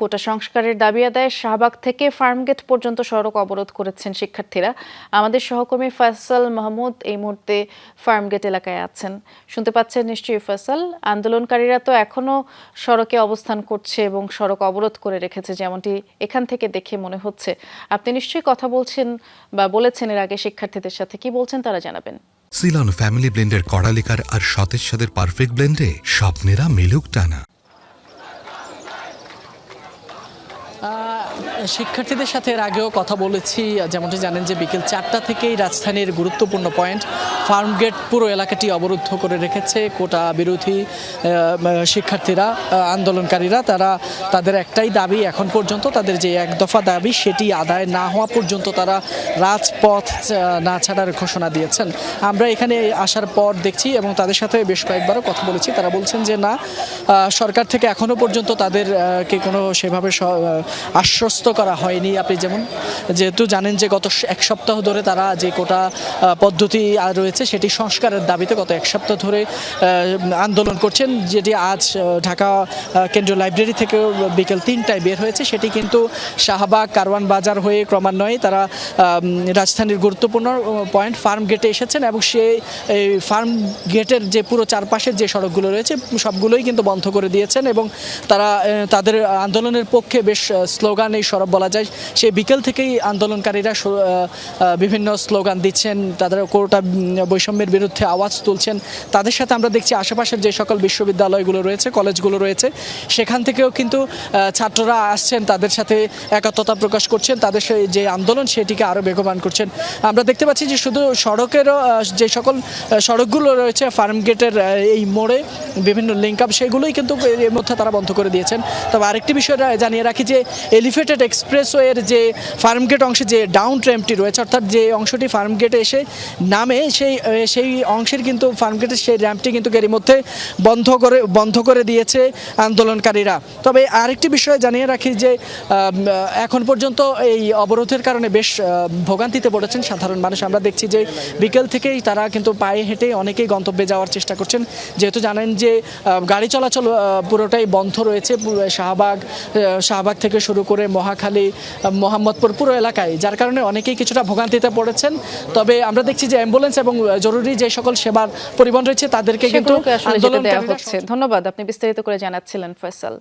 কোটা সংস্কারের দাবি আদায়ে শাহবাগ থেকে ফার্মগেট পর্যন্ত সড়ক অবরোধ করেছেন শিক্ষার্থীরা। আমাদের সহকর্মী ফয়সাল মাহমুদ এই মুহূর্তে ফার্মগেট এলাকায় আছেন। শুনতে পাচ্ছেন নিশ্চয়ই ফয়সাল, আন্দোলনকারীরা তো এখনো সড়কে অবস্থান করছে এবং সড়ক অবরোধ করে রেখেছে, যেমনটি এখান থেকে দেখে মনে হচ্ছে। আপনি নিশ্চয়ই কথা বলছেন বা বলেছেন এর আগে শিক্ষার্থীদের সাথে, কি বলছেন তারা জানাবেন। সিলন ফ্যামিলি ব্লেন্ডের কড়ালিকার আর সতেজ সাদের পারফেক্ট ব্লেন্ডে স্বপ্নেরা মিলুক টানা। শিক্ষার্থীদের সাথে এর আগেও কথা বলেছি, যেমনটি জানেন যে বিকেল 4টা থেকেই রাজধানীর গুরুত্বপূর্ণ পয়েন্ট ফার্মগেট পুরো এলাকাটি অবরুদ্ধ করে রেখেছে কোটা বিরোধী শিক্ষার্থীরা, আন্দোলনকারীরা। তাদের একটাই দাবি, এখন পর্যন্ত তাদের যে এক দফা দাবি সেটি আদায় না হওয়া পর্যন্ত তারা রাজপথ না ছাড়ার ঘোষণা দিয়েছেন। আমরা এখানে আসার পর দেখছি এবং তাদের সাথে বেশ কয়েকবারও কথা বলেছি, তারা বলছেন যে না, সরকার থেকে এখনো পর্যন্ত তাদেরকে কোনো সেভাবে আশ্বস্ত করা হয়নি। আপনি যেহেতু জানেন যে গত এক সপ্তাহ ধরে তারা যে কোটা পদ্ধতি রয়েছে সেটি সংস্কারের দাবিতে গত এক সপ্তাহ ধরে আন্দোলন করছেন, যেটি আজ ঢাকা কেন্দ্রীয় লাইব্রেরি থেকে বিকেল 3টায় বের হয়েছে। সেটি কিন্তু শাহবাগ কারওয়ান বাজার হয়ে ক্রমান্বয়ে তারা রাজধানীর গুরুত্বপূর্ণ পয়েন্ট ফার্ম গেটে এসেছেন এবং সেই ফার্ম গেটের যে পুরো চারপাশের যে সড়কগুলো রয়েছে সবগুলোই কিন্তু বন্ধ করে দিয়েছেন এবং তারা তাদের আন্দোলনের পক্ষে বেশ স্লোগান এই সরব বলা যায়। সেই বিকেল থেকেই আন্দোলনকারীরা বিভিন্ন স্লোগান দিচ্ছেন, তাদের কোটা বৈষম্যের বিরুদ্ধে আওয়াজ তুলছেন। তাদের সাথে আমরা দেখছি আশেপাশের যে সকল বিশ্ববিদ্যালয়গুলো রয়েছে, কলেজগুলো রয়েছে, সেখান থেকেও কিন্তু ছাত্ররা আসছেন, তাদের সাথে একাত্মতা প্রকাশ করছেন, তাদের যে আন্দোলন সেটিকে আরও বেগবান করছেন। আমরা দেখতে পাচ্ছি যে শুধু সড়কেরও যে সকল সড়কগুলো রয়েছে ফার্মগেটের এই মোড়ে বিভিন্ন লিঙ্ক আপ সেগুলোই কিন্তু এর মধ্যে তারা বন্ধ করে দিয়েছেন। তবে আরেকটি বিষয় জানিয়ে রাখি যে এলিভেটেড এক্সপ্রেসওয়ের যে ফার্মগেট অংশে যে ডাউন ট্র্যামটি রয়েছে, অর্থাৎ যে অংশটি ফার্মগেটে এসে নামে সেই অংশের কিন্তু ফার্মগেটের সেই র্যাম্পটি কিন্তু এর মধ্যে বন্ধ করে দিয়েছে আন্দোলনকারীরা। তবে আরেকটি বিষয় জানিয়ে রাখি যে এখন পর্যন্ত এই অবরোধের কারণে বেশ ভোগান্তিতে পড়েছেন সাধারণ মানুষ। আমরা দেখছি যে বিকেল থেকেই তারা কিন্তু পায়ে হেঁটে অনেকেই গন্তব্যে যাওয়ার চেষ্টা করছেন, যেহেতু জানেন যে গাড়ি চলাচল পুরোটাই বন্ধ রয়েছে শাহবাগ থেকে শুরু করে মহাখালী, মোহাম্মদপুর পুরো এলাকায়, যার কারণে অনেকেই কিছুটা ভোগান্তিতে পড়েছেন। তবে আমরা দেখছি যে অ্যাম্বুলেন্স এবং জরুরি যে সকল সেবার পরিবহন রয়েছে তাদেরকে কিন্তু ধন্যবাদ, আপনি বিস্তারিত করে জানাচ্ছিলেন ফয়সাল।